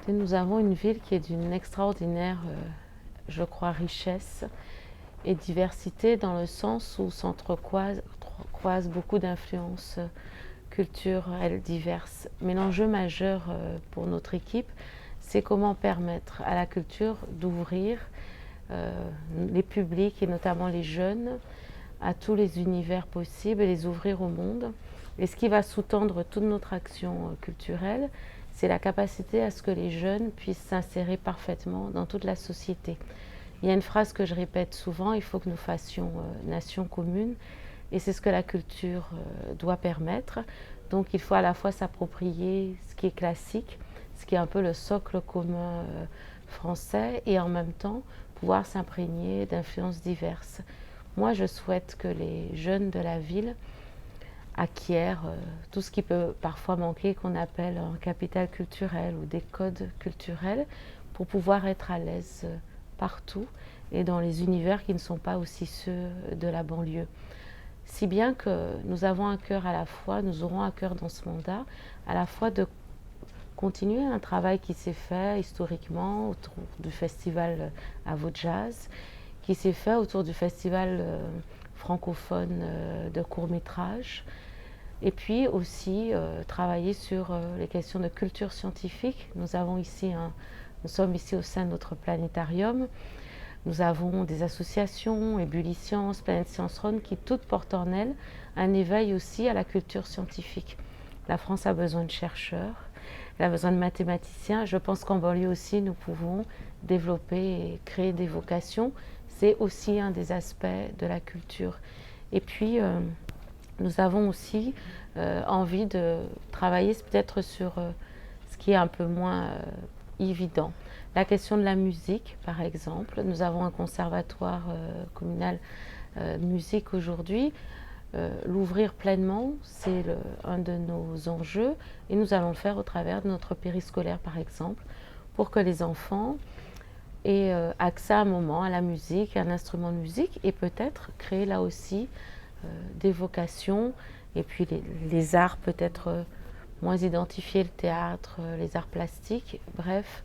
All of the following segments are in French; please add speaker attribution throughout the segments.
Speaker 1: Nous avons une ville qui est d'une extraordinaire, je crois, richesse et diversité dans le sens où s'entrecroisent beaucoup d'influences culturelles diverses. Mais l'enjeu majeur pour notre équipe, c'est comment permettre à la culture d'ouvrir les publics et notamment les jeunes à tous les univers possibles et les ouvrir au monde. Et ce qui va sous-tendre toute notre action culturelle, c'est la capacité à ce que les jeunes puissent s'insérer parfaitement dans toute la société. Il y a une phrase que je répète souvent, il faut que nous fassions nation commune, et c'est ce que la culture doit permettre. Donc il faut à la fois s'approprier ce qui est classique, ce qui est un peu le socle commun français, et en même temps pouvoir s'imprégner d'influences diverses. Moi, je souhaite que les jeunes de la ville acquièrent tout ce qui peut parfois manquer, qu'on appelle un capital culturel ou des codes culturels, pour pouvoir être à l'aise partout et dans les univers qui ne sont pas aussi ceux de la banlieue. Si bien que nous avons à cœur à la fois, nous aurons à cœur dans ce mandat, à la fois de continuer un travail qui s'est fait historiquement autour du festival Avo Jazz, qui s'est fait autour du festival francophone de court-métrage, et puis aussi travailler sur les questions de culture scientifique. Nous sommes ici au sein de notre planétarium. Nous avons des associations, Ébulliscience, Planète Science Rhône, qui toutes portent en elles un éveil aussi à la culture scientifique. La France a besoin de chercheurs, elle a besoin de mathématiciens. Je pense qu'en banlieue aussi, nous pouvons développer et créer des vocations. C'est aussi un des aspects de la culture. Et puis, nous avons aussi envie de travailler peut-être sur ce qui est un peu moins évident. La question de la musique, par exemple. Nous avons un conservatoire communal musique aujourd'hui. L'ouvrir pleinement, c'est un de nos enjeux, et nous allons le faire au travers de notre périscolaire, par exemple, pour que les enfants aient accès à un moment à la musique, à un instrument de musique, et peut-être créer là aussi des vocations, et puis les arts peut-être moins identifiés, le théâtre, les arts plastiques, bref.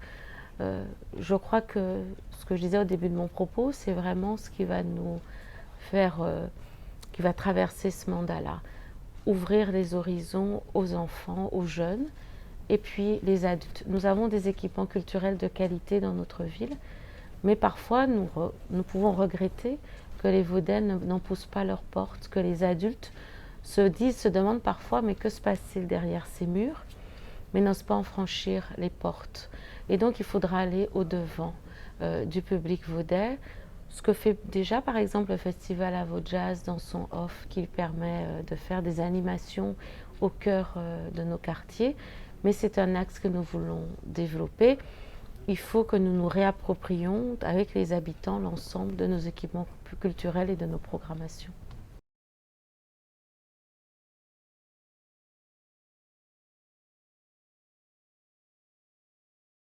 Speaker 1: Je crois que ce que je disais au début de mon propos, c'est vraiment ce qui va nous faire, qui va traverser ce mandat-là. Ouvrir les horizons aux enfants, aux jeunes, et puis les adultes. Nous avons des équipements culturels de qualité dans notre ville, mais parfois nous pouvons regretter que les Vaudois n'en poussent pas leurs portes, que les adultes se demandent parfois mais que se passe-t-il derrière ces murs, mais n'osent pas en franchir les portes. Et donc il faudra aller au-devant du public vaudois, ce que fait déjà par exemple le festival Avo Jazz dans son off, qui permet de faire des animations au cœur de nos quartiers, mais c'est un axe que nous voulons développer. Il faut que nous nous réapproprions avec les habitants l'ensemble de nos équipements culturels et de nos programmations.